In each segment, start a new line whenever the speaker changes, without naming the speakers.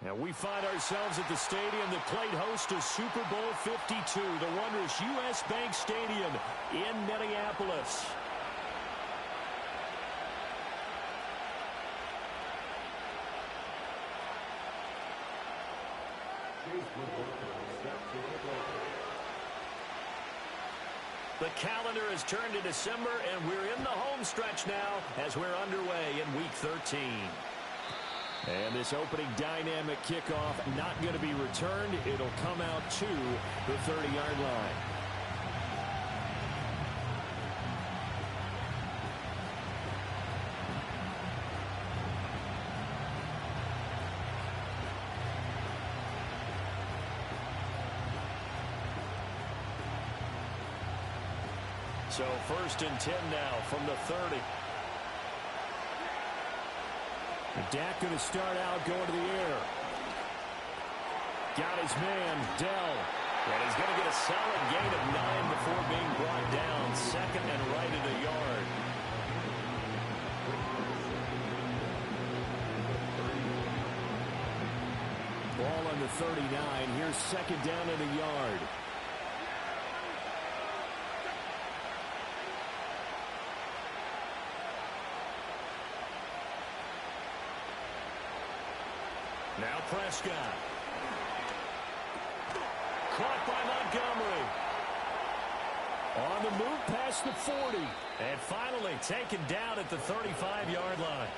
And we find ourselves at the stadium that played host to Super Bowl 52, the wondrous U.S. Bank Stadium in Minneapolis. The calendar has turned to December, and we're in the home stretch now as we're underway in Week 13. And this opening dynamic kickoff not going to be returned. It'll come out to the 30-yard line. So 1st and 10 now from the 30. Dak going to start out going to the air. Got his man, Dell. And he's going to get a solid gain of 9 before being brought down. 2nd and right at a yard. Ball on the 39. Here's 2nd down and a yard. Now Prescott. Caught by Montgomery. On the move past the 40. And finally taken down at the 35-yard line.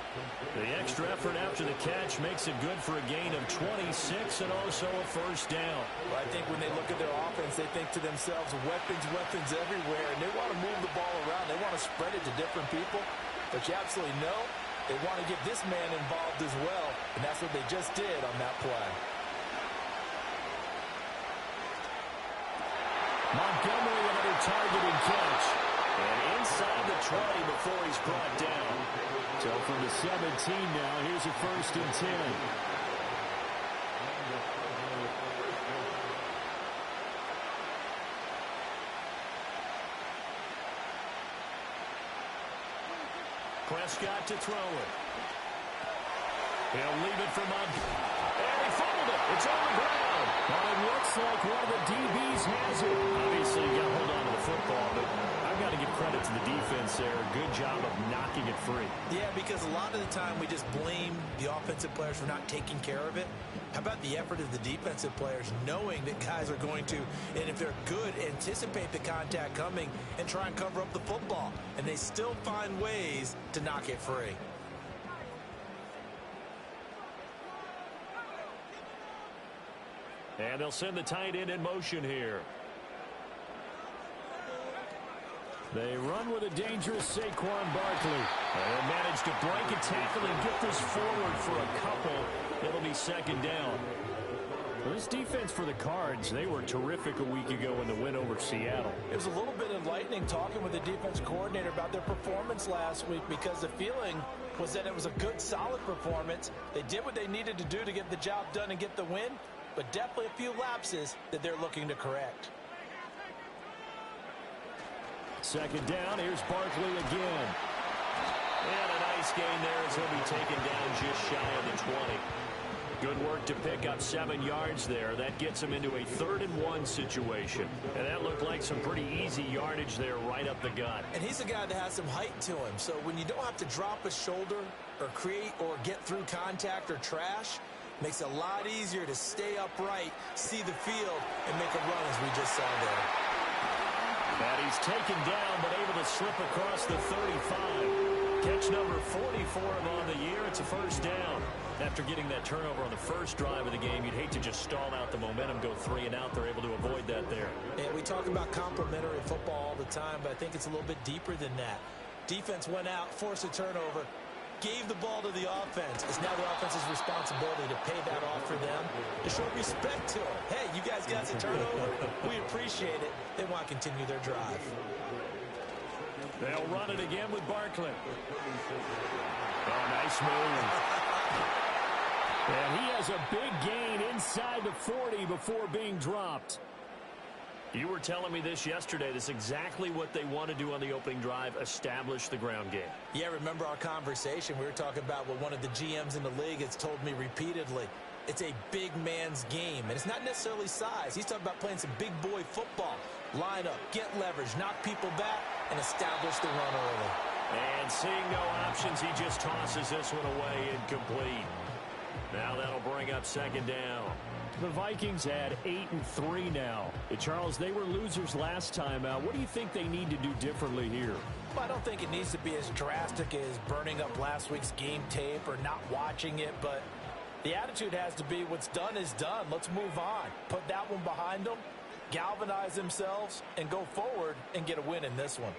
The extra effort after the catch makes it good for a gain of 26 and also a 1st down.
Well, I think when they look at their offense, they think to themselves, weapons everywhere. And they want to move the ball around. They want to spread it to different people. But you absolutely know they want to get this man involved as well, and that's what they just did on that play.
Montgomery another targeted catch. And inside the 20 before he's brought down. So from the 17 now, here's a 1st and 10. Prescott to throw it. He'll leave it for Montgomery. And he fumbled it. It's on the ground. Well, it looks like one of the DBs has it. Obviously, you got to hold on to the football, but I've got to give credit to the defense there. Good job of knocking it free.
Yeah, because a lot of the time we just blame the offensive players for not taking care of it. How about the effort of the defensive players knowing that guys are going to, and if they're good, anticipate the contact coming and try and cover up the football. And they still find ways to knock it free.
And they'll send the tight end in motion here. They run with a dangerous Saquon Barkley. And they'll manage to break a tackle and get this forward for a couple. It'll be 2nd down. Well, this defense for the Cards, they were terrific a week ago in the win over Seattle.
It was a little bit enlightening talking with the defense coordinator about their performance last week, because the feeling was that it was a good, solid performance. They did what they needed to do to get the job done and get the win, but definitely a few lapses that they're looking to correct.
2nd down, here's Barkley again. And a nice gain there as he'll be taken down just shy of the 20. Good work to pick up 7 yards there. That gets him into a 3rd and 1 situation. And that looked like some pretty easy yardage there right up the gut.
And he's a guy that has some height to him. So when you don't have to drop a shoulder or create or get through contact or trash, makes it a lot easier to stay upright, see the field, and make a run as we just saw there.
And he's taken down but able to slip across the 35. Catch number 44 of on the year. It's a 1st down. After getting that turnover on the first drive of the game, you'd hate to just stall out the momentum, go 3 and out. They're able to avoid that there.
And we talk about complementary football all the time, but I think it's a little bit deeper than that. Defense went out, forced a turnover, gave the ball to the offense. It's now the offense's responsibility to pay that off for them, to show respect to them. Hey, you guys got a turnover. We appreciate it. They want to continue their drive.
They'll run it again with Barkley. Oh, nice move. And he has a big gain inside the 40 before being dropped. You were telling me this yesterday. This is exactly what they want to do on the opening drive, establish the ground game.
Yeah, remember our conversation. We were talking about what one of the GMs in the league has told me repeatedly. It's a big man's game, and it's not necessarily size. He's talking about playing some big boy football. Line up, get leverage, knock people back, and establish the run early.
And seeing no options, he just tosses this one away incomplete. Now that'll bring up second down. The Vikings at 8-3 now. Charles, they were losers last time out. What do you think they need to do differently here?
Well, I don't think it needs to be as drastic as burning up last week's game tape or not watching it, but the attitude has to be what's done is done. Let's move on. Put that one behind them, galvanize themselves, and go forward and get a win in this one.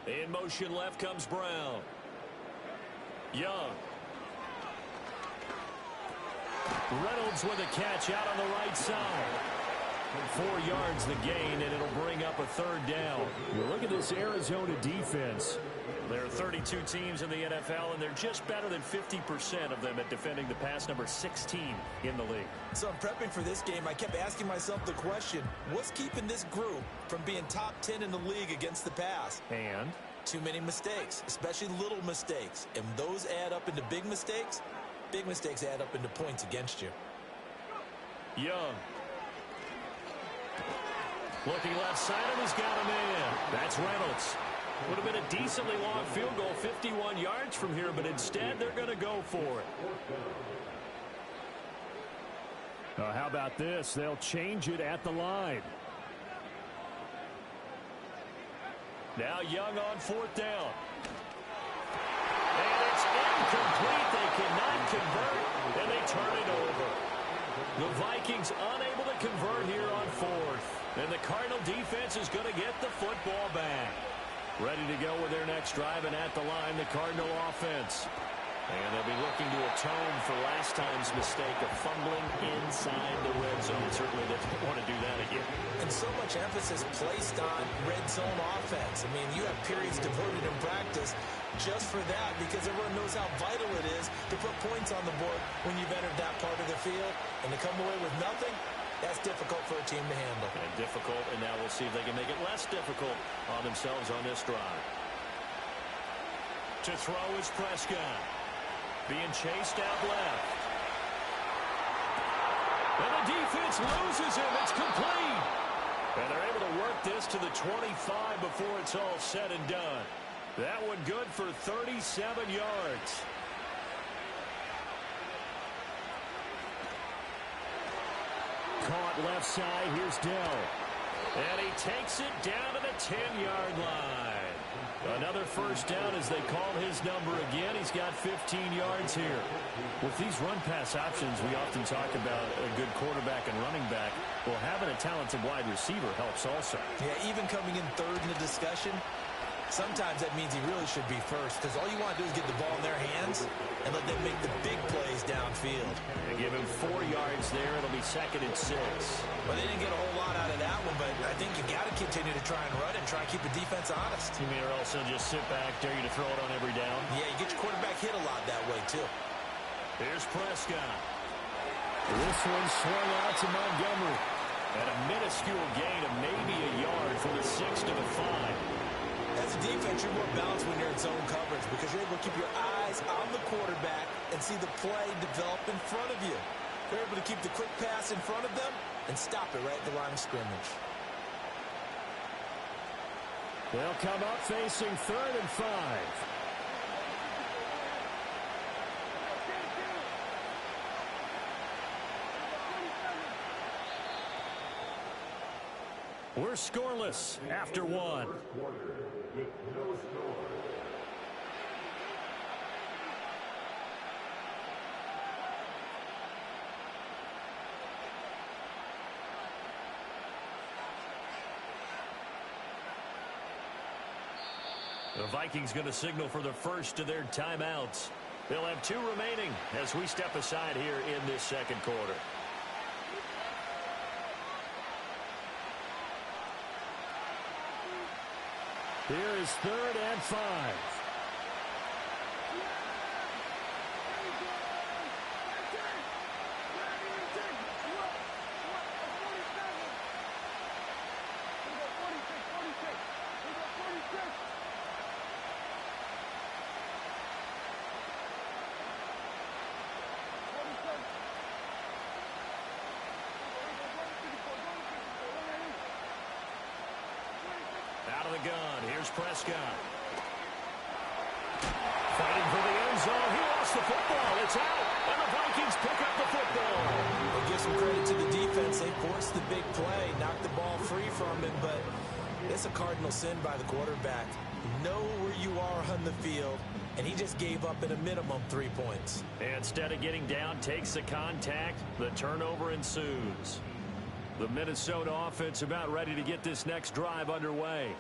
In motion left comes Brown. Young. Reynolds with a catch out on the right side. 4 yards the gain, and it'll bring up a third down. You look at this Arizona defense. There are 32 teams in the NFL, and they're just better than 50% of them at defending the pass, number 16 in the league.
So I'm prepping for this game. I kept asking myself the question, what's keeping this group from being top 10 in the league against the pass?
And?
Too many mistakes, especially little mistakes. And those add up into big mistakes. Big mistakes add up into points against you.
Young. Looking left side, and he's got him in. That's Reynolds. Would have been a decently long field goal, 51 yards from here, but instead they're going to go for it. How about this? They'll change it at the line. Now Young on 4th down. And it's incomplete. They cannot convert, and they turn it over. The Vikings unable to convert here on 4th. And the Cardinal defense is going to get the football back. Ready to go with their next drive, and at the line, the Cardinal offense. And they'll be looking to atone for last time's mistake of fumbling inside the red zone. Certainly they don't want to do that again.
And so much emphasis placed on red zone offense. I mean, you have periods devoted in practice just for that, because everyone knows how vital it is to put points on the board when you've entered that part of the field. And to come away with nothing, that's difficult for a team to handle.
And difficult, and now we'll see if they can make it less difficult on themselves on this drive. To throw is Prescott. Being chased out left. And the defense loses him. It's complete. And they're able to work this to the 25 before it's all said and done. That one good for 37 yards. Caught left side. Here's Dell. And he takes it down to the 10-yard line. Another first down as they call his number again. He's got 15 yards here. With these run-pass options, we often talk about a good quarterback and running back. Well, having a talented wide receiver helps also.
Yeah, even coming in third in the discussion, sometimes that means he really should be first, because all you want to do is get the ball in their hands and let them make the big plays downfield.
They give him 4 yards there. It'll be 2nd and 6.
Well, they didn't get a whole lot out of that one, but I think you got to continue to try and run and try and keep the defense honest.
You mean, or else he'll just sit back, dare you to throw it on every down?
Yeah, you get your quarterback hit a lot that way, too.
Here's Prescott. This one swung out to Montgomery. And a minuscule gain of maybe a yard from the 6 to the 5.
As a defense, you're more balanced when you're in zone coverage because you're able to keep your eyes on the quarterback and see the play develop in front of you. You're able to keep the quick pass in front of them and stop it right at the line of scrimmage.
They'll come up facing 3rd and 5. We're scoreless after 1. The Vikings going to signal for the first of their timeouts. They'll have 2 remaining as we step aside here in this second quarter. Here is 3rd and 5. Prescott. Fighting for the end zone. He lost the football. It's out. And the Vikings pick up the football.
We'll give some credit to the defense. They forced the big play, knocked the ball free from him, but it's a cardinal sin by the quarterback. Know where you are on the field, and he just gave up at a minimum 3 points.
Instead of getting down, takes the contact. The turnover ensues. The Minnesota offense about ready to get this next drive underway.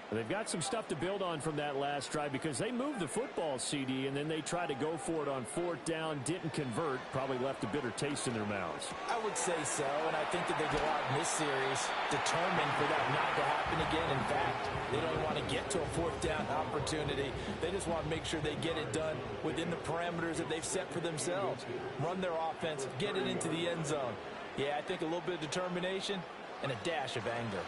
They've got some stuff to build on from that last drive because they moved the football, CD, and then they tried to go for it on 4th down, didn't convert, probably left a bitter taste in their mouths.
I would say so, and I think that they go out in this series determined for that not to happen again. In fact, they don't want to get to a 4th down opportunity. They just want to make sure they get it done within the parameters that they've set for themselves. Run their offense, get it into the end zone. Yeah, I think a little bit of determination and a dash of anger.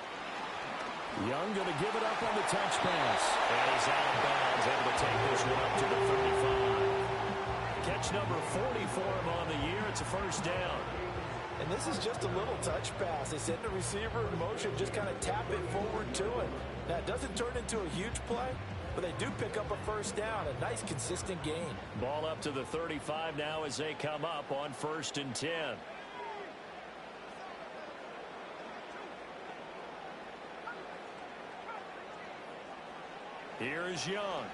Young going to give it up on the touch pass. And he's out of bounds, able to take this one up to the 35. Catch number 40 for him on the year. It's a first down.
And this is just a little touch pass. They send the receiver in motion, just kind of tap it forward to him. Now, it doesn't turn into a huge play, but they do pick up a first down. A nice, consistent gain.
Ball up to the 35 now as they come up on 1st and 10. Here's Young.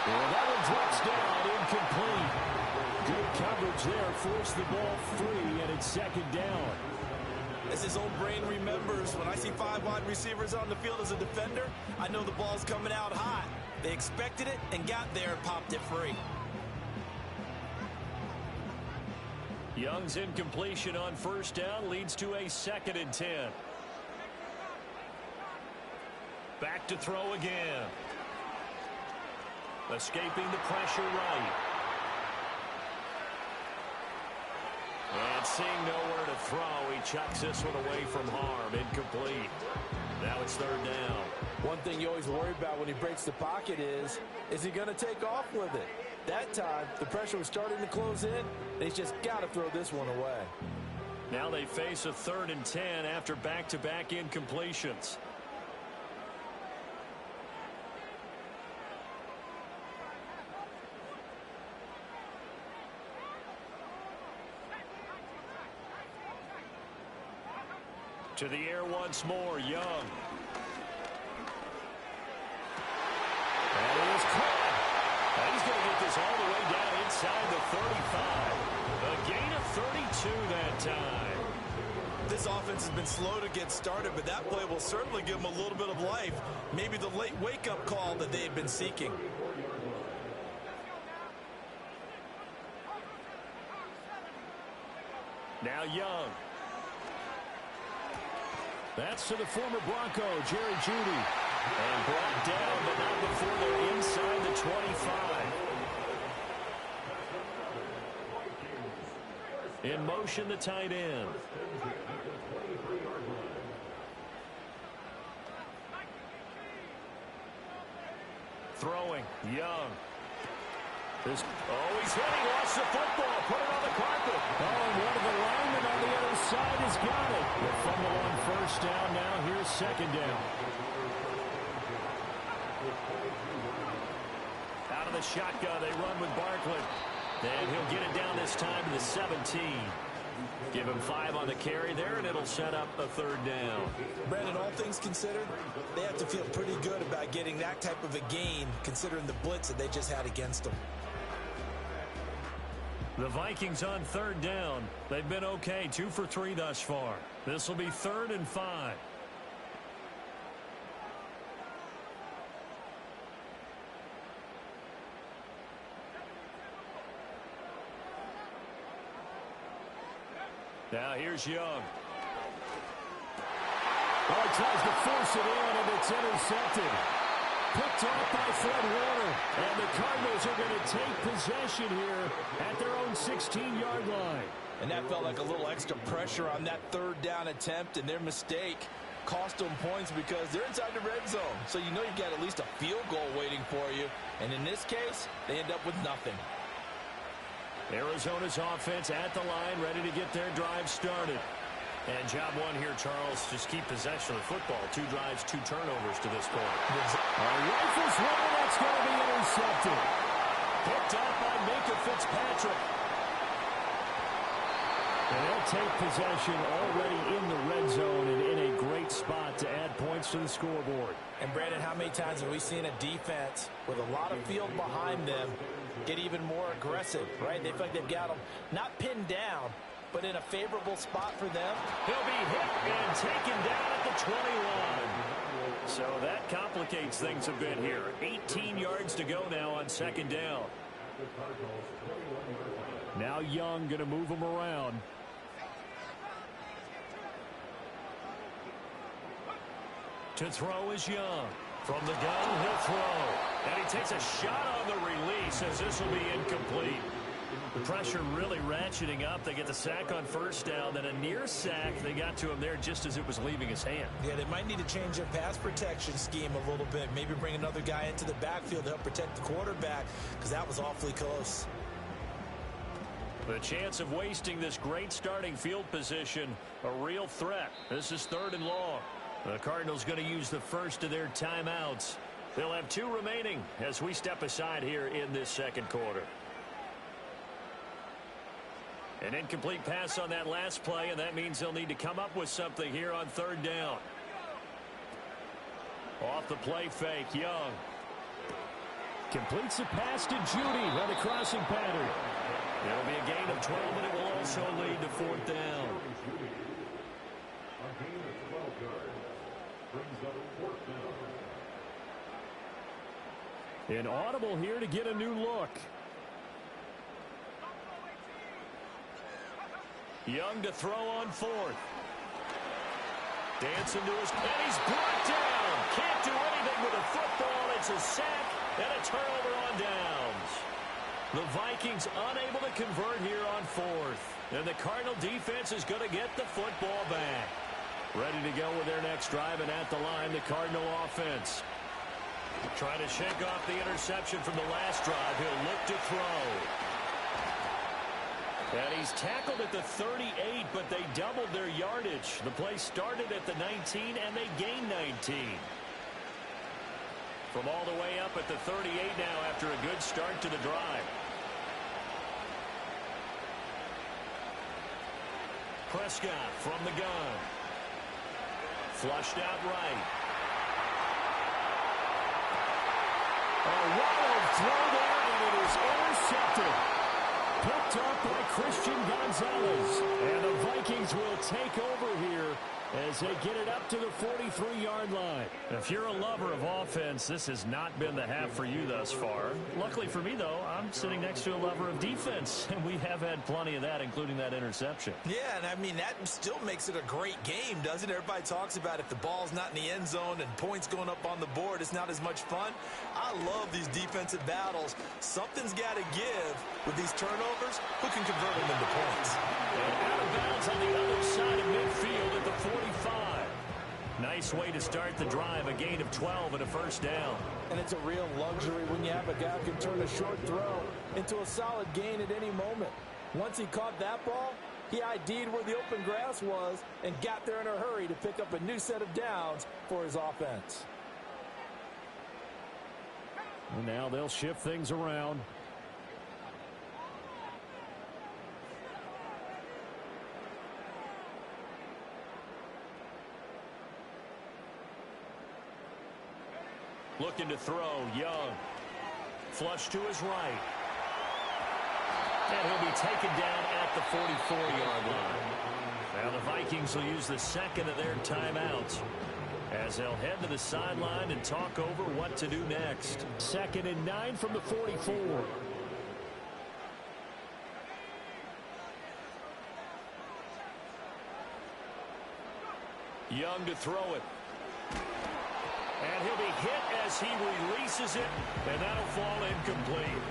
Well, that one drops down, incomplete. Good coverage there, forced the ball free, and it's 2nd down.
As his old brain remembers, when I see 5 wide receivers on the field as a defender, I know the ball's coming out hot. They expected it and got there and popped it free.
Young's incompletion on 1st down leads to a 2nd and 10. Back to throw again. Escaping the pressure right. And seeing nowhere to throw, he chucks this one away from harm. Incomplete. Now it's 3rd down.
One thing you always worry about when he breaks the pocket is he going to take off with it? That time, the pressure was starting to close in, and he's just got to throw this one away.
Now they face a 3rd and 10 after back-to-back incompletions. To the air once more, Young. And it is caught. And he's going to get this all the way down inside the 35. A gain of 32 that time.
This offense has been slow to get started, but that play will certainly give them a little bit of life. Maybe the late wake-up call that they had been seeking.
Now Young. That's to the former Bronco, Jerry Jeudy. And brought down, but not before they're inside the 25. In motion, the tight end. Throwing, Young. He's hitting, lost the football, put it on the carpet. Oh, and one of the linemen on the other side has got it. The fumble on 1st down, now here's 2nd down. Out of the shotgun, they run with Barkley. And he'll get it down this time to the 17. Give him 5 on the carry there, and it'll set up a 3rd down.
Brandon, all things considered, they have to feel pretty good about getting that type of a gain, considering the blitz that they just had against them.
The Vikings on 3rd down. They've been okay, 2 for 3 thus far. This will be 3rd and 5. Now here's Young. Oh, he tries to force it in, and it's intercepted. Picked off by Fred Warner. And the Cardinals are going to take possession here at their own 16-yard line.
And that felt like a little extra pressure on that 3rd down attempt, and their mistake cost them points because they're inside the red zone. So you know you've got at least a field goal waiting for you. And in this case, they end up with nothing.
Arizona's offense at the line, ready to get their drive started. And job one here, Charles, just keep possession of the football. 2 drives, 2 turnovers to this point.
Rifles one, that's going to be intercepted.
Picked up by Minka Fitzpatrick.
And they'll take possession already in the red zone and in a great spot to add points to the scoreboard.
And, Brandon, how many times have we seen a defense with a lot of field behind them get even more aggressive, right? They feel like they've got them not pinned down, but in a favorable spot for them.
He'll be hit and taken down at the 21. So that complicates things a bit here. 18 yards to go now on 2nd down.
Now Young going to move him around.
To throw is Young. From the gun, he'll throw. And he takes a shot on the release as this will be incomplete. The pressure really ratcheting up. They get the sack on 1st down, then a near sack. They got to him there just as it was leaving his hand.
Yeah, they might need to change their pass protection scheme a little bit. Maybe bring another guy into the backfield to help protect the quarterback, because that was awfully close.
The chance of wasting this great starting field position, a real threat. This is 3rd and long. The Cardinals going to use the first of their timeouts. They'll have 2 remaining as we step aside here in this 2nd quarter. An incomplete pass on that last play, and that means they'll need to come up with something here on 3rd down. Off the play fake, Young.
Completes the pass to Judy on the crossing pattern.
It'll be a gain of 12, and it will also lead to 4th down.
An audible here to get a new look.
Young to throw on 4th. Dancing to his... And he's brought down. Can't do anything with a football. It's a sack and a turnover on downs. The Vikings unable to convert here on 4th. And the Cardinal defense is going to get the football back. Ready to go with their next drive, and at the line, the Cardinal offense. Trying to shake off the interception from the last drive. He'll look to throw. And he's tackled at the 38, but they doubled their yardage. The play started at the 19, and they gained 19. From all the way up at the 38 now after a good start to the drive. Prescott from the gun. Flushed out right.
A wild throw there, and it is intercepted. Picked up by Christian Gonzalez. And the Vikings will take over here as they get it up to the 43-yard line.
If you're a lover of offense, this has not been the half for you thus far. Luckily for me, though, I'm sitting next to a lover of defense, and we have had plenty of that, including that interception.
Yeah, and I mean, that still makes it a great game, doesn't it? Everybody talks about if the ball's not in the end zone and points going up on the board, it's not as much fun. I love these defensive battles. Something's got to give with these turnovers. Who can convert them into points?
And out of bounds on the other side of midfield at the 45. Nice way to start the drive, a gain of 12 and a 1st down.
And it's a real luxury when you have a guy who can turn a short throw into a solid gain at any moment. Once he caught that ball, he ID'd where the open grass was and got there in a hurry to pick up a new set of downs for his offense.
And now they'll shift things around.
Looking to throw, Young. Flush to his right. And he'll be taken down at the 44-yard line. Now the Vikings will use the second of their timeouts as they'll head to the sideline and talk over what to do next.
2nd and 9 from the 44.
Young to throw it. And he'll be hit as he releases it, and that'll fall incomplete.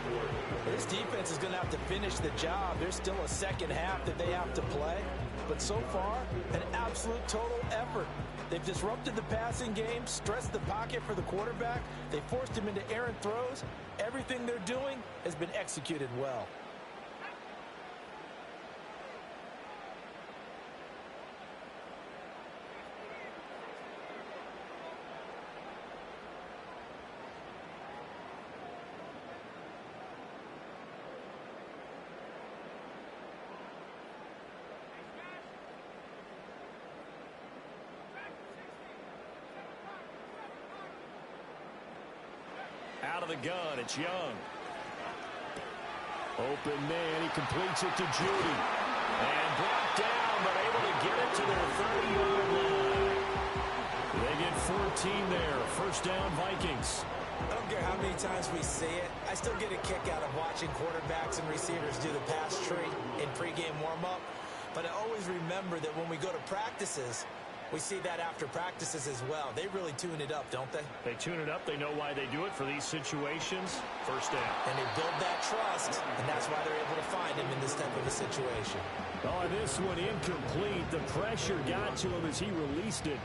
This defense is going to have to finish the job. There's still a second half that they have to play. But so far, an absolute total effort. They've disrupted the passing game, stressed the pocket for the quarterback. They forced him into errant throws. Everything they're doing has been executed well.
Out of the gun, it's Young. Open man, he completes it to Judy. And brought down, but able to get it to their 30-yard line. They get 14 there. First down, Vikings.
I don't care how many times we see it. I still get a kick out of watching quarterbacks and receivers do the pass tree in pregame warm-up. But I always remember that when we go to practices, we see that after practices as well. They really tune it up, don't they?
They tune it up. They know why they do it for these situations. First down.
And they build that trust, and that's why they're able to find him in this type of a situation.
Oh, this one incomplete. The pressure got to him as he released it.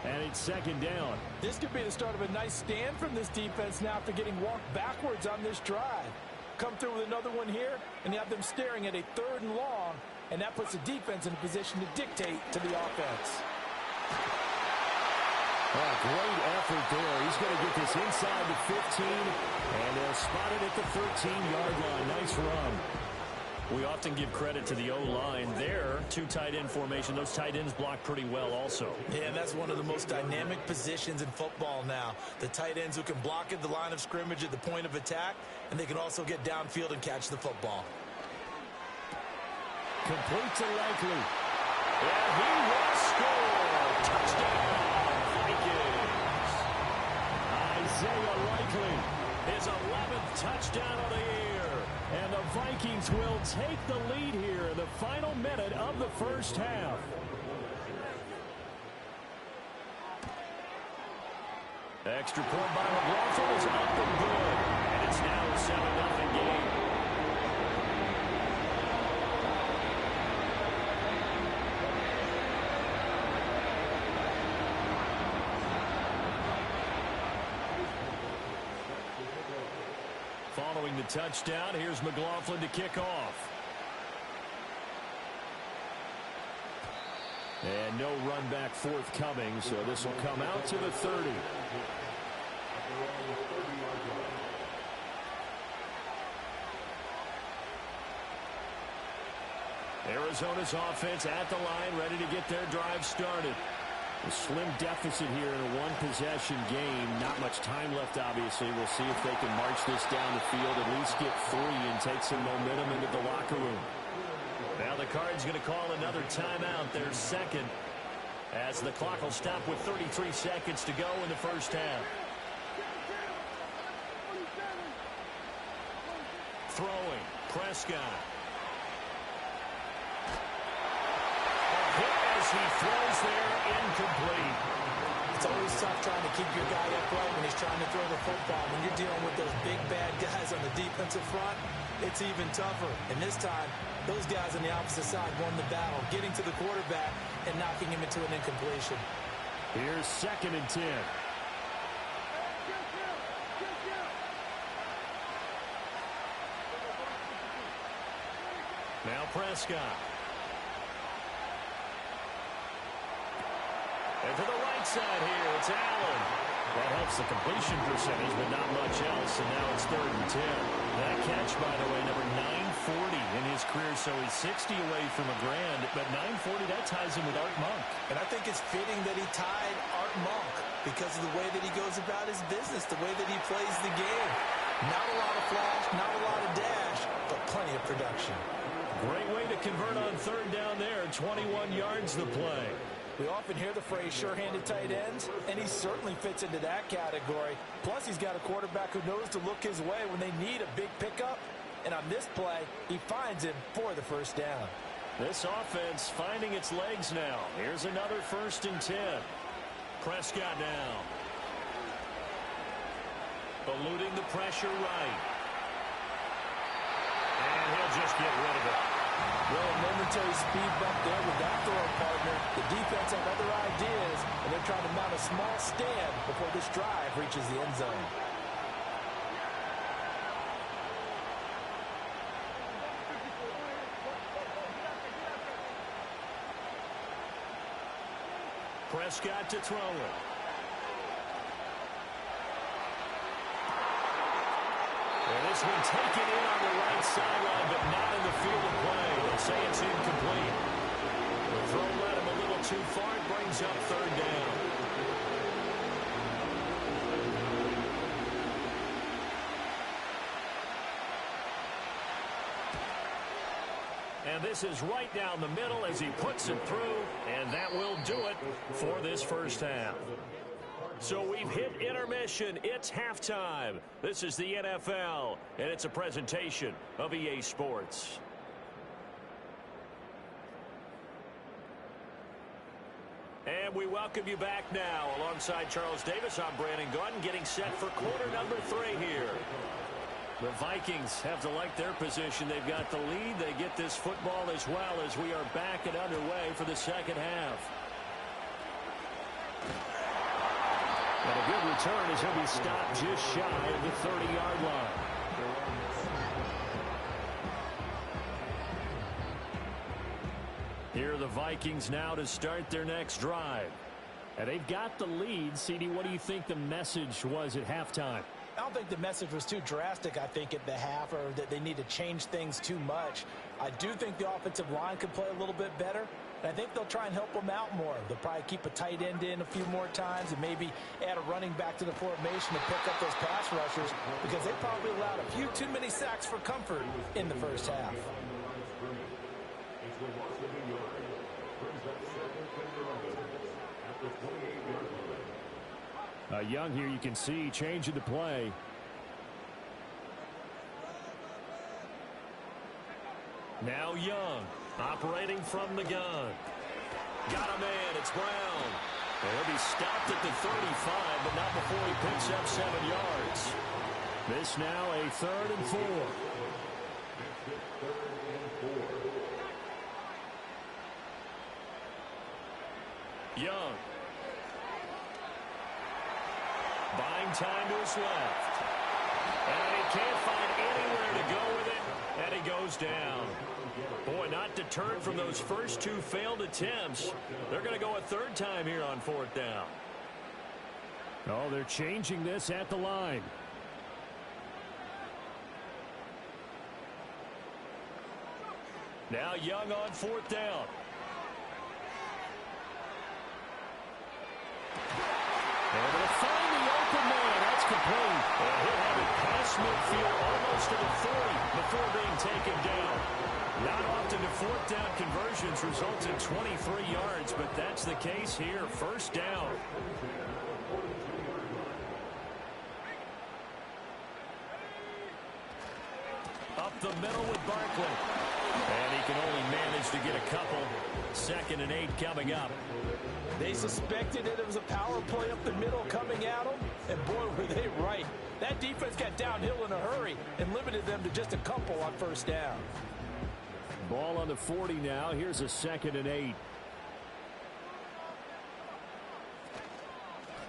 And it's second down.
This could be the start of a nice stand from this defense now after getting walked backwards on this drive. Come through with another one here, and you have them staring at a 3rd and long, and that puts the defense in a position to dictate to the offense.
Oh, great effort there. He's going to get this inside the 15, and they'll spot it at the 13-yard line. Nice run. We often give credit to the O-line there. 2 tight end formation. Those tight ends block pretty well also.
Yeah, and that's one of the most dynamic positions in football now. The tight ends who can block at the line of scrimmage at the point of attack, and they can also get downfield and catch the football.
Complete to Likely. And he will score. Touchdown, Vikings. Isaiah Likely, his 11th touchdown of the year. And the Vikings will take the lead here in the final minute of the first half. Extra point by McLaughlin is up and good. And it's now a 7-0 game. Following the touchdown, here's McLaughlin to kick off. And no run back forthcoming, so this will come out to the 30. Arizona's offense at the line, ready to get their drive started. A slim deficit here in a one-possession game. Not much time left, obviously. We'll see if they can march this down the field, at least get 3 and take some momentum into the locker room. Now the Cards going to call another timeout, their second, as the clock will stop with 33 seconds to go in the first half. Throwing, Prescott. He throws there, incomplete.
It's always tough trying to keep your guy upright when he's trying to throw the football. When you're dealing with those big, bad guys on the defensive front, it's even tougher. And this time, those guys on the opposite side won the battle, getting to the quarterback and knocking him into an incompletion.
Here's 2nd and 10. Now Prescott. And to the right side here, it's Allen. That helps the completion percentage, but not much else, and now it's 3rd and 10. That catch, by the way, number 940 in his career, so he's 60 away from a grand, but 940, that ties him with Art Monk.
And I think it's fitting that he tied Art Monk because of the way that he goes about his business, the way that he plays the game. Not a lot of flash, not a lot of dash, but plenty of production.
Great way to convert on 3rd down there, 21 yards the play.
We often hear the phrase sure-handed tight ends, and he certainly fits into that category. Plus, he's got a quarterback who knows to look his way when they need a big pickup. And on this play, he finds him for the first down.
This offense finding its legs now. Here's another 1st and 10. Prescott now. Eluding the pressure right. And he'll just get rid of it.
Well, a momentary speed bump there with that throw partner. The defense have other ideas, and they're trying to mount a small stand before this drive reaches the end zone.
Prescott to throw it. And this one taken in on the right sideline, but not in the field of play. They say it's incomplete. The throw led him a little too far. It brings up 3rd down. And this is right down the middle as he puts it through, and that will do it for this first half. So we've hit intermission. It's halftime. This is the NFL, and it's a presentation of EA Sports. And we welcome you back now. Alongside Charles Davis, I'm Brandon Gunn, getting set for quarter number 3 here. The Vikings have to like their position. They've got the lead. They get this football as well as we are back and underway for the second half. And a good return as he'll be stopped just shy of the 30-yard line. Here are the Vikings now to start their next drive. And they've got the lead. CD, what do you think the message was at halftime?
I don't think the message was too drastic, I think, at the half, or that they need to change things too much. I do think the offensive line could play a little bit better. And I think they'll try and help them out more. They'll probably keep a tight end in a few more times and maybe add a running back to the formation to pick up those pass rushers, because they probably allowed a few too many sacks for comfort in the first half.
Young here, you can see changing the play. Now Young operating from the gun. Got a man. It's Brown. He'll be stopped at the 35, but not before he picks up 7 yards. This now a 3rd and 4. Young. Buying time to his left. And he can't find anywhere to go with it, and he goes down. Boy, not deterred from those first 2 failed attempts. They're going to go a 3rd time here on 4th down. Oh, they're changing this at the line. Now Young on 4th down. And they'll find the open man. That's complete. And he'll have it past midfield almost to the 40 before being taken down. Not often do 4th down conversions result in 23 yards, but that's the case here. 1st down. Up the middle with Barkley. And he can only manage to get a couple. 2nd and 8 coming up.
They suspected it was a power play up the middle coming at them, and boy, were they right. That defense got downhill in a hurry and limited them to just a couple on 1st down.
Ball on the 40 now. Here's a 2nd and 8.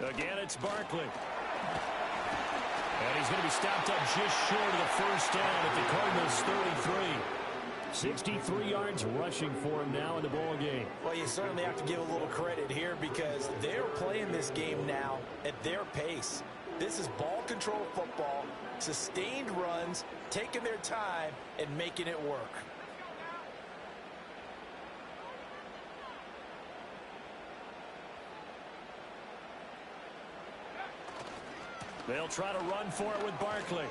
Again, it's Barkley. And he's going to be stopped up just short of the 1st down at the Cardinals' 33. 63 yards rushing for him now in the ball game.
Well, you certainly have to give a little credit here because they're playing this game now at their pace. This is ball control football, sustained runs, taking their time and making it work.
They'll try to run for it with Barkley.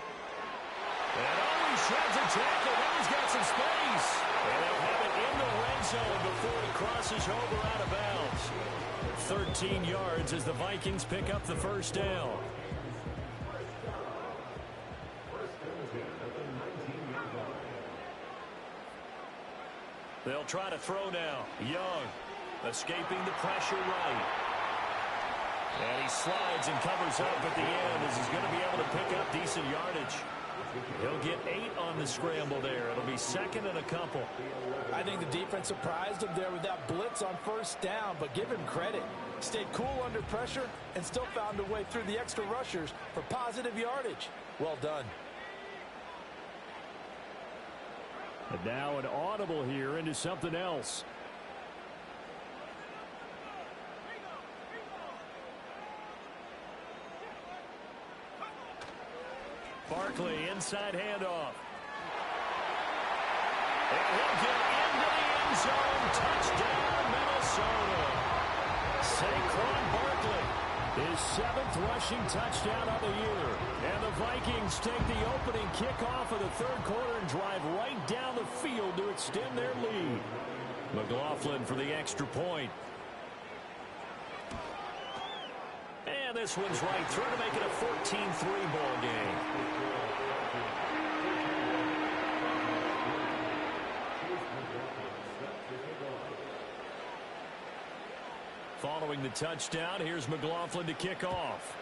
And he shreds a tackle. Now he's got some space. And they'll have it in the red zone before he crosses over out of bounds. 13 yards as the Vikings pick up the 1st down. They'll try to throw now. Young escaping the pressure right. And he slides and covers up at the end as he's going to be able to pick up decent yardage. He'll get 8 on the scramble there. It'll be 2nd and a couple.
I think the defense surprised him there with that blitz on 1st down, but give him credit. Stayed cool under pressure and still found a way through the extra rushers for positive yardage. Well done.
And now an audible here into something else. Barkley, inside handoff. And he'll get into the end zone. Touchdown, Minnesota. Saquon Barkley
His 7th rushing touchdown of the year. And the Vikings take the opening kickoff of the third quarter and drive right down the field to extend their lead. McLaughlin for the extra point. And this one's right through to make it a 14-3 ball game. Following the touchdown, here's McLaughlin to kick off.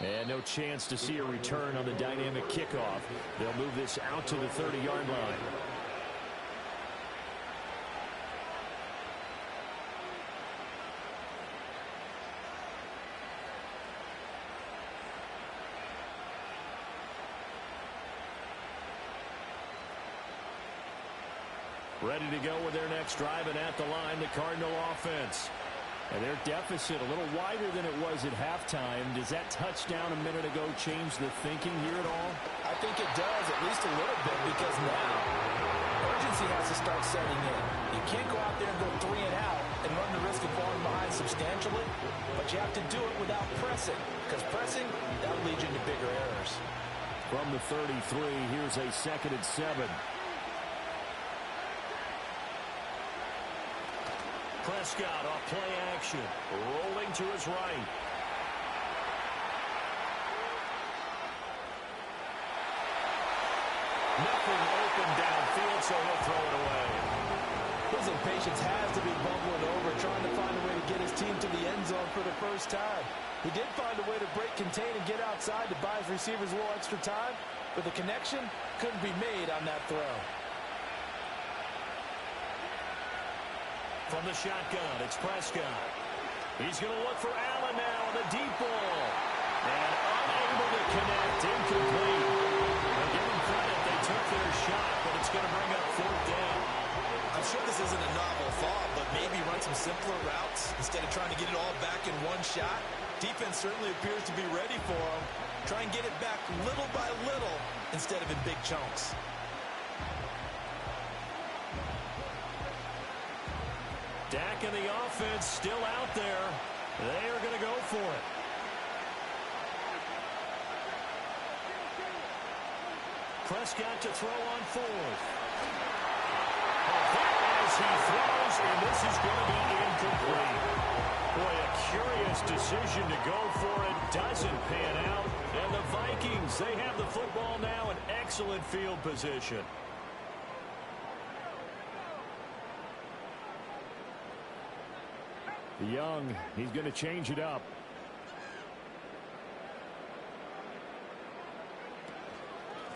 And no chance to see a return on the dynamic kickoff. They'll move this out to the 30-yard line. Ready to go with their next drive, and at the line, the Cardinal offense. And their deficit a little wider than it was at halftime. Does that touchdown a minute ago change the thinking here at all?
I think it does, at least a little bit, because now urgency has to start setting in. You can't go out there and go 3 and out and run the risk of falling behind substantially, but you have to do it without pressing, because pressing, that'll lead you into bigger errors.
From the 33, here's a 2nd and 7. Prescott off play action, rolling to his right. Nothing open downfield, so he'll throw it away.
His impatience has to be bubbling over, trying to find a way to get his team to the end zone for the first time. He did find a way to break, contain, and get outside to buy his receivers a little extra time, but the connection couldn't be made on that throw.
From the shotgun, it's Prescott. He's going to look for Allen now on the deep ball. And unable to connect, incomplete. They'll give them credit, they took their shot, but it's going to bring up 4th down.
I'm sure this isn't a novel thought, but maybe run some simpler routes instead of trying to get it all back in one shot. Defense certainly appears to be ready for him. Try and get it back little by little instead of in big chunks.
Dak and the offense still out there. They are going to go for it. Prescott to throw on 4th. As he throws, and this is going to be incomplete. Boy, a curious decision to go for it. Doesn't pan out. And the Vikings, they have the football now in excellent field position. Young, he's going to change it up.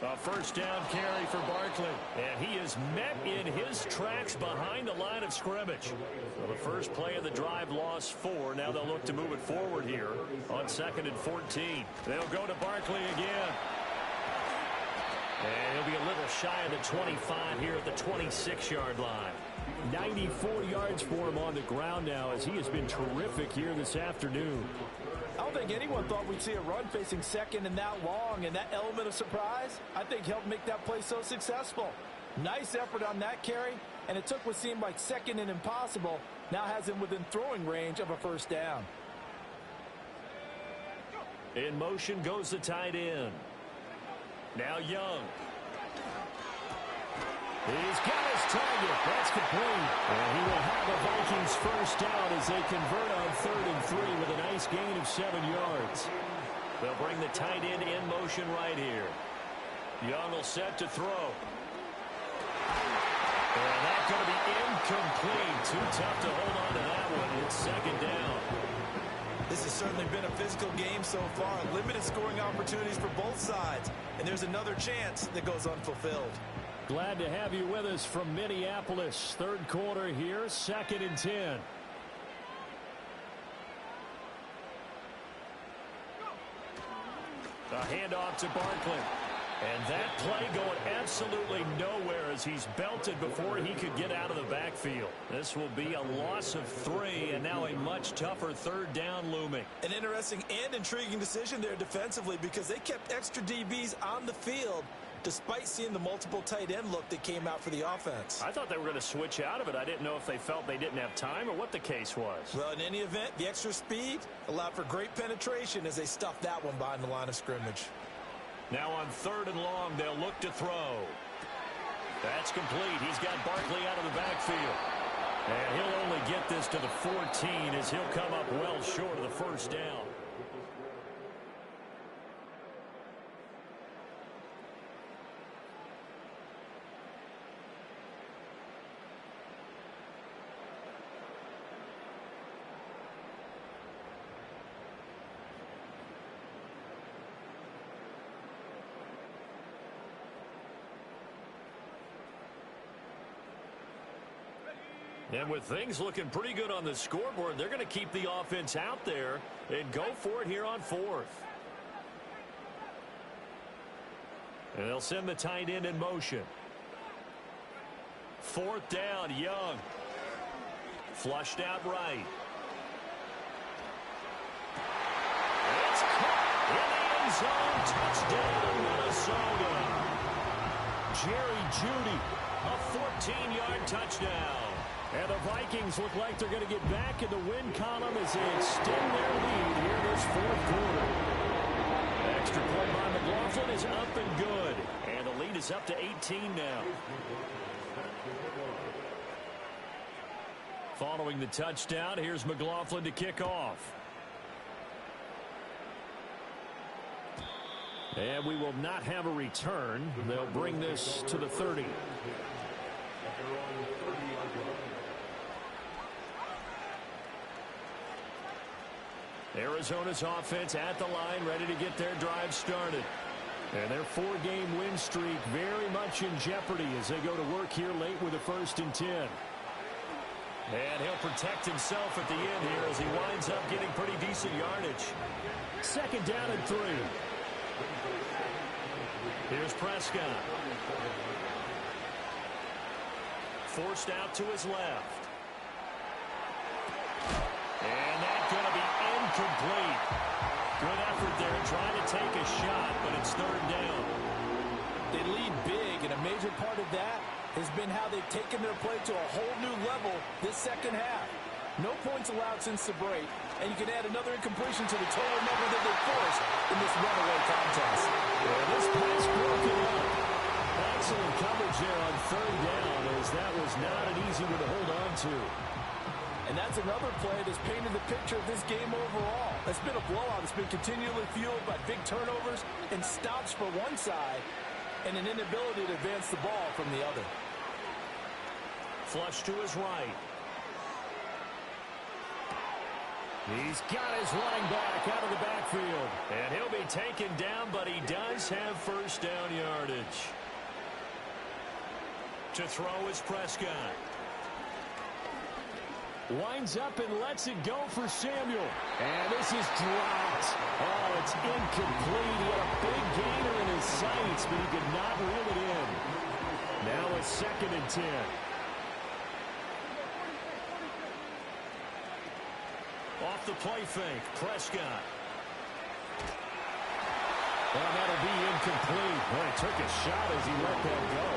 A 1st down carry for Barkley. And he is met in his tracks behind the line of scrimmage. Well, the first play of the drive lost 4. Now they'll look to move it forward here on 2nd and 14. They'll go to Barkley again. And he'll be a little shy of the 25 here at the 26-yard line. 94 yards for him on the ground now, as he has been terrific here this afternoon.
I don't think anyone thought we'd see a run facing 2nd and that long, and that element of surprise, I think, helped make that play so successful. Nice effort on that carry, and it took what seemed like 2nd and impossible, now has him within throwing range of a 1st down.
In motion goes the tight end. Now Young. He's got his target. That's complete. And he will have the Vikings 1st down as they convert on 3rd and 3 with a nice gain of 7 yards. They'll bring the tight end in motion right here. Young will set to throw. And that's going to be incomplete. Too tough to hold on to that one. It's 2nd down.
This has certainly been a physical game so far. Limited scoring opportunities for both sides. And there's another chance that goes unfulfilled.
Glad to have you with us from Minneapolis. 3rd quarter here, 2nd and 10. A handoff to Barkley. And that play going absolutely nowhere as he's belted before he could get out of the backfield. This will be a loss of 3, and now a much tougher 3rd down looming.
An interesting and intriguing decision there defensively, because they kept extra DBs on the field despite seeing the multiple tight end look that came out for the offense.
I thought they were going to switch out of it. I didn't know if they felt they didn't have time or what the case was.
Well, in any event, the extra speed allowed for great penetration as they stuffed that one behind the line of scrimmage.
Now on 3rd and long, they'll look to throw. That's complete. He's got Barkley out of the backfield. And he'll only get this to the 14 as he'll come up well short of the first down. And with things looking pretty good on the scoreboard, they're going to keep the offense out there and go for it here on 4th. And they'll send the tight end in motion. 4th down, Young. Flushed out right. It's caught in the end zone. Touchdown, Minnesota. Jerry Jeudy, a 14-yard touchdown. And the Vikings look like they're going to get back in the win column as they extend their lead here this 4th quarter. Extra point by McLaughlin is up and good. And the lead is up to 18 now. Following the touchdown, here's McLaughlin to kick off. And we will not have a return. They'll bring this to the 30. Arizona's offense at the line, ready to get their drive started. And their 4-game win streak very much in jeopardy as they go to work here late with a 1st and 10. And he'll protect himself at the end here as he winds up getting pretty decent yardage. 2nd down and 3. Here's Prescott. Forced out to his left. And that's going to be incomplete. Good effort there trying to take a shot, but it's 3rd down.
They lead big, and a major part of that has been how they've taken their play to a whole new level this 2nd half. No points allowed since the break, and you can add another incompletion to the total number that they forced in this runaway contest.
Yeah, this pass broken up. Excellent coverage there on 3rd down, as that was not an easy one to hold on to.
And that's another play that's painted the picture of this game overall. It's been a blowout. It's been continually fueled by big turnovers and stops for one side and an inability to advance the ball from the other.
Flush to his right.
He's got his running back out of the backfield.
And he'll be taken down, but he does have 1st down yardage. To throw is Prescott.
Winds up and lets it go for Samuel. And this is dropped. Oh, it's incomplete. He had a big gainer in his sights, but he could not reel it in. Now a 2nd and 10.
Off the play fake, Prescott.
Well, that'll be incomplete. Boy, he took a shot as he let that go.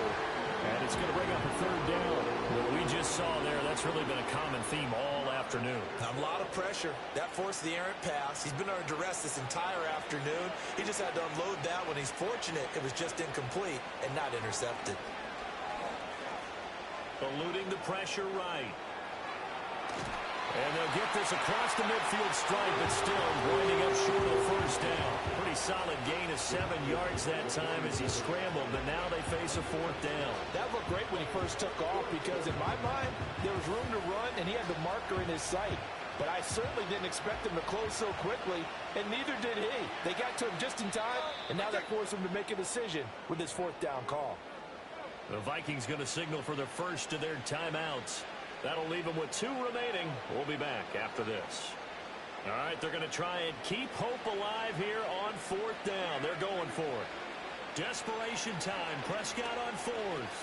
And it's going to bring up a 3rd down.
What we just saw there, that's really been a common theme all afternoon.
A lot of pressure. That forced the errant pass. He's been under duress this entire afternoon. He just had to unload that one. He's fortunate it was just incomplete and not intercepted.
Eluding the pressure right. And they'll get this across the midfield stripe, but still winding up short of the 1st down. Pretty solid gain of 7 yards that time as he scrambled, but now they face a 4th down.
That looked great when he first took off because, in my mind, there was room to run, and he had the marker in his sight. But I certainly didn't expect him to close so quickly, and neither did he. They got to him just in time, and now that forced him to make a decision with his 4th down call.
The Vikings going to signal for the first of their timeouts. That'll leave them with 2 remaining. We'll be back after this. All right, they're going to try and keep hope alive here on 4th down. They're going for it. Desperation time. Prescott on 4th.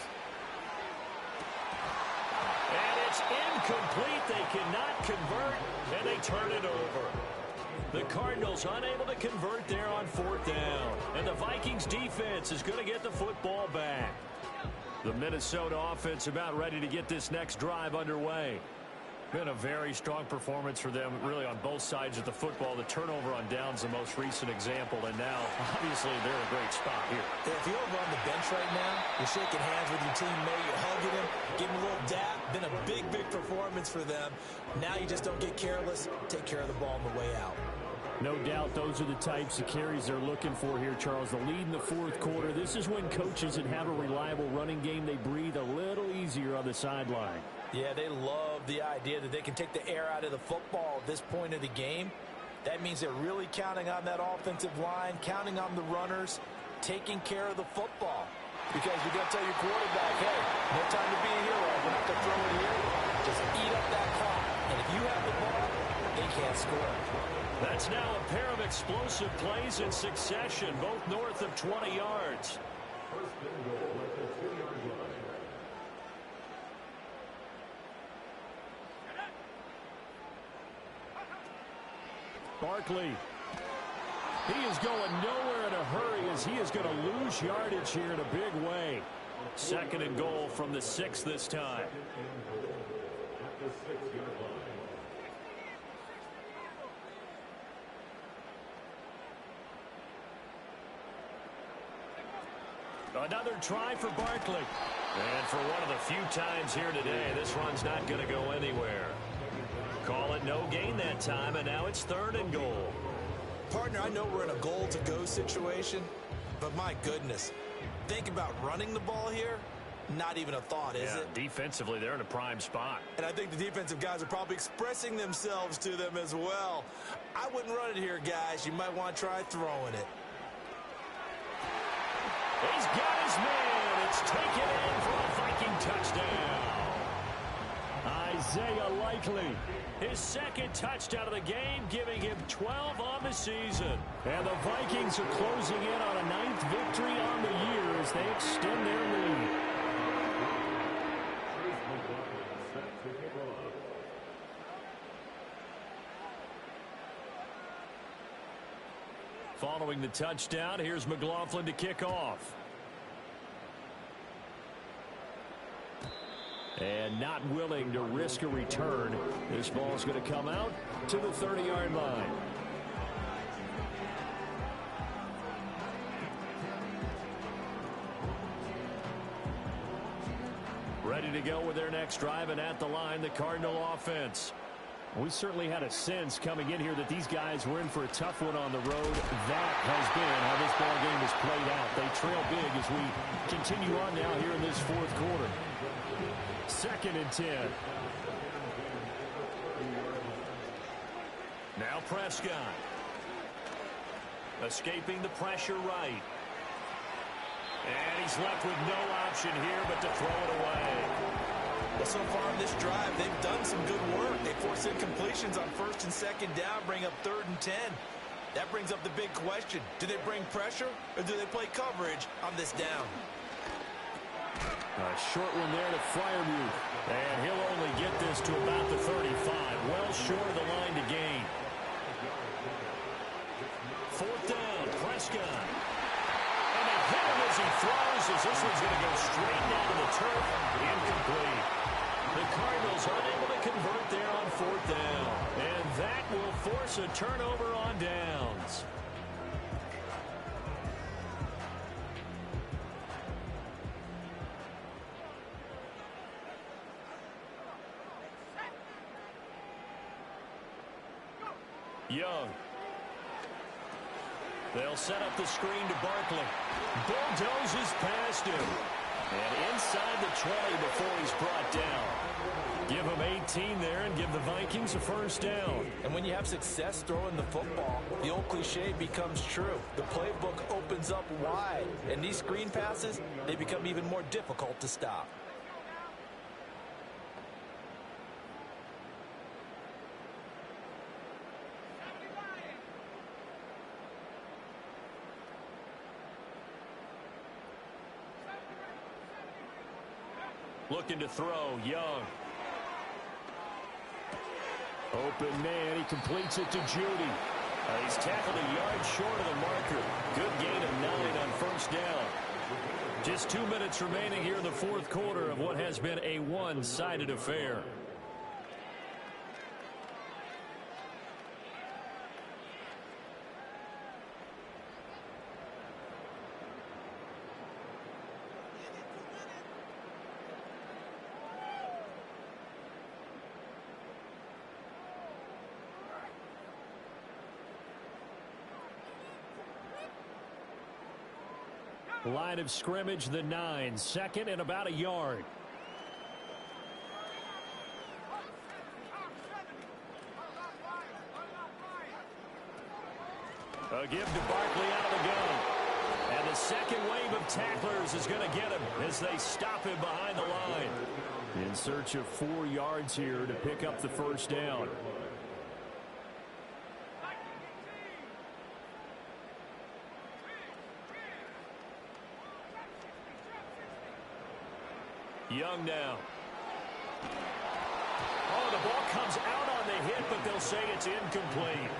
And it's incomplete. They cannot convert, and they turn it over.
The Cardinals unable to convert there on 4th down. And the Vikings defense is going to get the football back. The Minnesota offense about ready to get this next drive underway. Been a very strong performance for them, really, on both sides of the football. The turnover on downs the most recent example, and now, obviously, they're in a great spot here.
Yeah, if you're over on the bench right now, you're shaking hands with your teammate, you're hugging him, giving him a little dap. Been a big, big performance for them. Now you just don't get careless. Take care of the ball on the way out.
No doubt those are the types of carries they're looking for here, Charles. The lead in the 4th quarter. This is when coaches that have a reliable running game, they breathe a little easier on the sideline.
Yeah, they love the idea that they can take the air out of the football at this point of the game. That means they're really counting on that offensive line, counting on the runners, taking care of the football. Because you're going to tell your quarterback, hey, no time to be a hero. We're not going to throw it here. Just eat up that clock. And if you have the ball, they can't score.
That's now a pair of explosive plays in succession, both north of 20 yards.
Barkley. He is going nowhere in a hurry as he is going to lose yardage here in a big way.
2nd and goal from the 6 this time. Another try for Barkley. And for one of the few times here today, this run's not going to go anywhere. Call it no gain that time, and now it's 3rd and goal.
Partner, I know we're in a goal-to-go situation, but my goodness, think about running the ball here. Not even a thought, is it?
Defensively, they're in a prime spot.
And I think the defensive guys are probably expressing themselves to them as well. I wouldn't run it here, guys. You might want to try throwing it.
He's got his man. It's taken in for a Viking touchdown.
Isaiah Likely.
His 2nd touchdown of the game, giving him 12 on the season.
And the Vikings are closing in on a 9th victory on the year as they extend their lead.
Following the touchdown, here's McLaughlin to kick off.
And not willing to risk a return. This ball's going to come out to the 30-yard line.
Ready to go with their next drive, and at the line, the Cardinal offense.
We certainly had a sense coming in here that these guys were in for a tough one on the road. That has been how this ball game has played out. They trail big as we continue on now here in this 4th quarter. 2nd and 10.
Now Prescott. Escaping the pressure right. And he's left with no option here but to throw it away.
Well, so far in this drive, they've done some good work. They force incompletions on 1st and 2nd down, bring up 3rd and 10. That brings up the big question. Do they bring pressure or do they play coverage on this down?
A short one there to Freiermuth.
And he'll only get this to about the 35. Well short of the line to gain. 4th down, Prescott. And they hit him as he throws, as this one's going to go straight down to the turf. Incomplete. The Cardinals unable to convert there on 4th down. And that will force a turnover on downs. Young. They'll set up the screen to Barkley. Bulldozes past him. And inside the 20 before he's brought down. Give him 18 there and give the Vikings a 1st down.
And when you have success throwing the football, the old cliche becomes true. The playbook opens up wide. And these screen passes, they become even more difficult to stop.
Looking to throw, Young.
Open man, he completes it to Judy.
He's tackled a yard short of the marker. Good gain of 9 on first down. Just 2 minutes remaining here in the fourth quarter of what has been a one-sided affair. Line of scrimmage, the 9. Second and about a yard. A give to Barkley out of the gun. And the second wave of tacklers is going to get him as they stop him behind the line. In search of 4 yards here to pick up the first down. Young now. Oh, the ball comes out on the hit, but they'll say it's incomplete.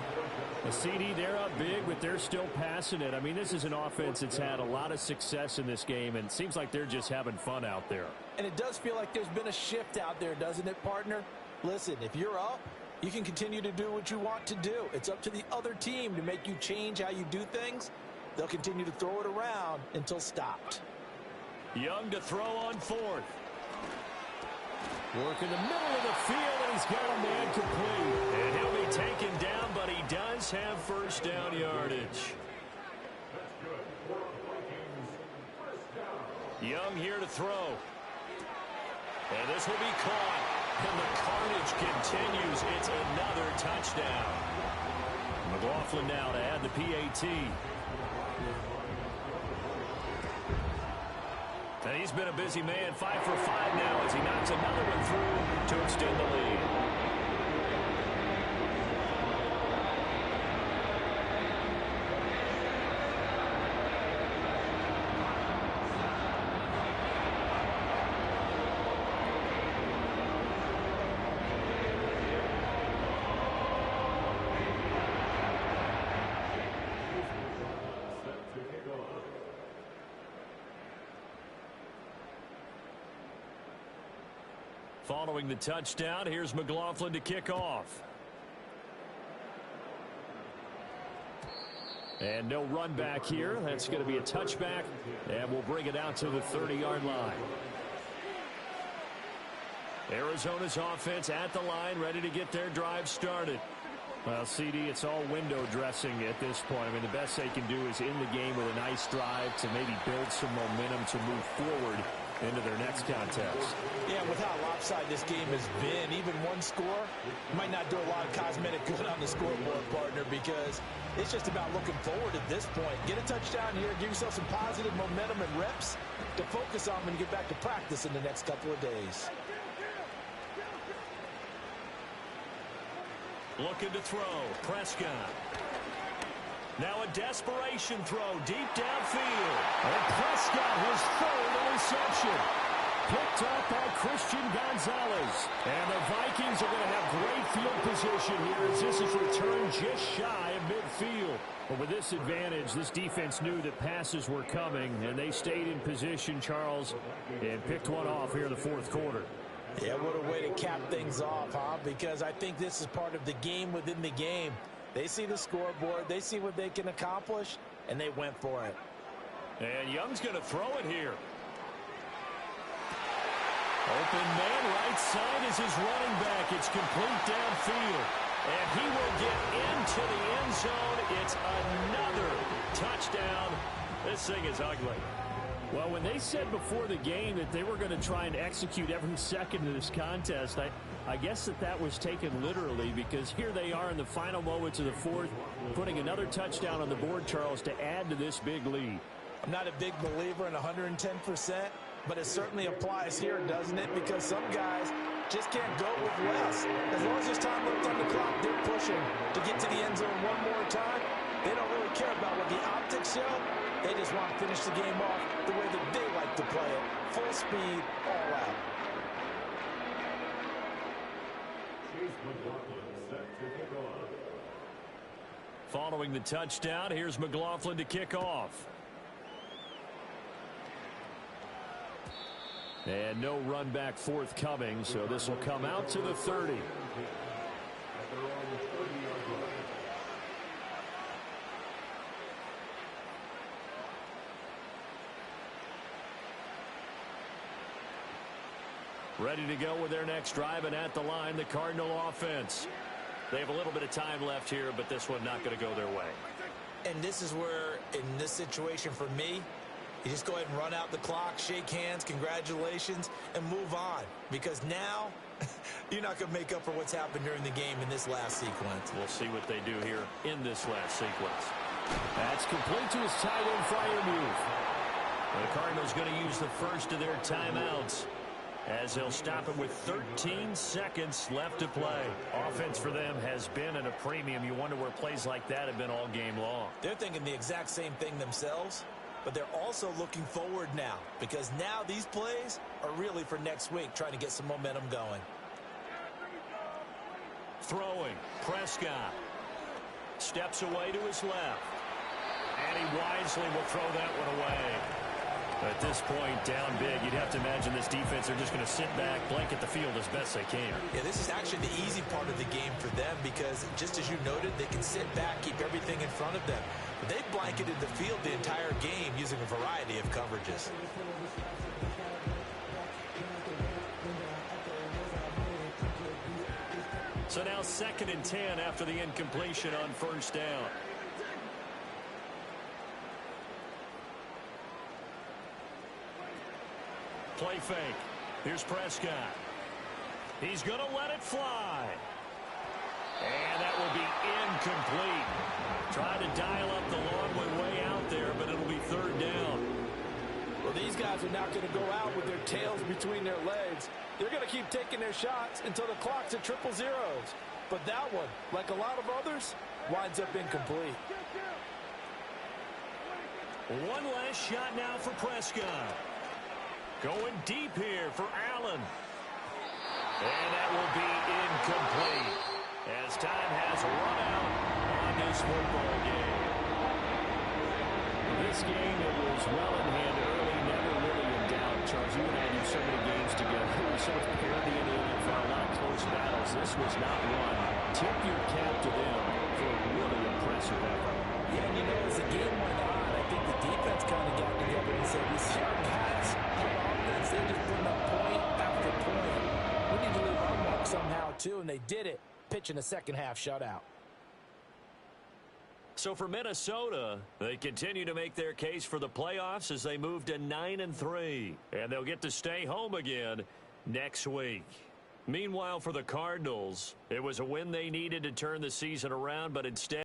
A CD, they're up big, but they're still passing it. I mean, this is an offense that's had a lot of success in this game, and it seems like they're just having fun out there.
And it does feel like there's been a shift out there, doesn't it, partner? Listen, if you're up, you can continue to do what you want to do. It's up to the other team to make you change how you do things. They'll continue to throw it around until stopped.
Young to throw on fourth. Work in the middle of the field, and he's got a man complete. And he'll be taken down, but he does have first down yardage. Young here to throw. And this will be caught. And the carnage continues. It's another touchdown. McLaughlin now to add the PAT. And he's been a busy man, 5 for 5 now as he knocks another one through to extend the lead. Following the touchdown, here's McLaughlin to kick off. And no run back here. That's going to be a touchback, and we'll bring it out to the 30-yard line. Arizona's offense at the line, ready to get their drive started. Well, CD, it's all window dressing at this point. I mean, the best they can do is in the game with a nice drive to maybe build some momentum to move forward into their next contest.
Yeah, with how lopsided this game has been, even one score might not do a lot of cosmetic good on the scoreboard, partner, because it's just about looking forward at this point. Get a touchdown here, give yourself some positive momentum and reps to focus on when you get back to practice in the next couple of days.
Looking to throw, Prescott. Now a desperation throw deep downfield. And Prescott, his third interception. Picked up by Christian Gonzalez. And the Vikings are going to have great field position here as this is returned just shy of midfield. But with this advantage, this defense knew that passes were coming, and they stayed in position, Charles, and picked one off here in the fourth quarter.
Yeah, what a way to cap things off, huh? Because I think this is part of the game within the game. They see the scoreboard, they see what they can accomplish, and they went for it.
And Young's going to throw it here. Open man right side is his running back. It's complete downfield. And he will get into the end zone. It's another touchdown. This thing is ugly.
Well, when they said before the game that they were going to try and execute every second of this contest, I guess that was taken literally, because here they are in the final moments of the fourth, putting another touchdown on the board, Charles, to add to this big lead.
I'm not a big believer in 110%, but it certainly applies here, doesn't it? Because some guys just can't go with less. As long as there's time left on the clock, they're pushing to get to the end zone one more time. They don't really care about what the optics show. They just want to finish the game off the way that they like to play it. Full speed, all out.
Following the touchdown, here's McLaughlin to kick off. And no run back forthcoming, so this will come out to the 30. Ready to go with their next drive, and at the line, the Cardinal offense. They have a little bit of time left here, but this one not going to go their way.
And this is where, in this situation for me, you just go ahead and run out the clock, shake hands, congratulations, and move on. Because now, you're not going to make up for what's happened during the game in this last sequence.
We'll see what they do here in this last sequence. That's complete to his tight end fire move. The Cardinals going to use the first of their timeouts, as they'll stop it with 13 seconds left to play. Offense for them has been at a premium. You wonder where plays like that have been all game long.
They're thinking the exact same thing themselves, but they're also looking forward now, because now these plays are really for next week, trying to get some momentum going.
Throwing, Prescott steps away to his left, and he wisely will throw that one away. At this point, down big, you'd have to imagine this defense are just going to sit back, blanket the field as best they can.
Yeah, this is actually the easy part of the game for them, because just as you noted, they can sit back, keep everything in front of them. But they've blanketed the field the entire game using a variety of coverages.
So now 2nd and 10 after the incompletion on first down. Play fake. Here's Prescott. He's going to let it fly. And that will be incomplete. Trying to dial up the long way out there, but it'll be 3rd down.
Well, these guys are not going to go out with their tails between their legs. They're going to keep taking their shots until the clock's at 000. But that one, like a lot of others, winds up incomplete.
One last shot now for Prescott. Going deep here for Allen. And that will be incomplete, as time has run out on this football game. This game, it was well in hand early, never really in doubt. Charles, you and I do so many games together. There's so much parity in the NFL, a lot of close battles. This was not one. Tip your cap to them for a really impressive effort.
Yeah, and you know, as the game went on, I think the defense kind of got together and said, we see our guys on offense, they're just putting up point after point. We need to leave our mark somehow, too, and they did it, pitching a second-half shutout.
So for Minnesota, they continue to make their case for the playoffs as they move to 9-3. And they'll get to stay home again next week. Meanwhile, for the Cardinals, it was a win they needed to turn the season around, but instead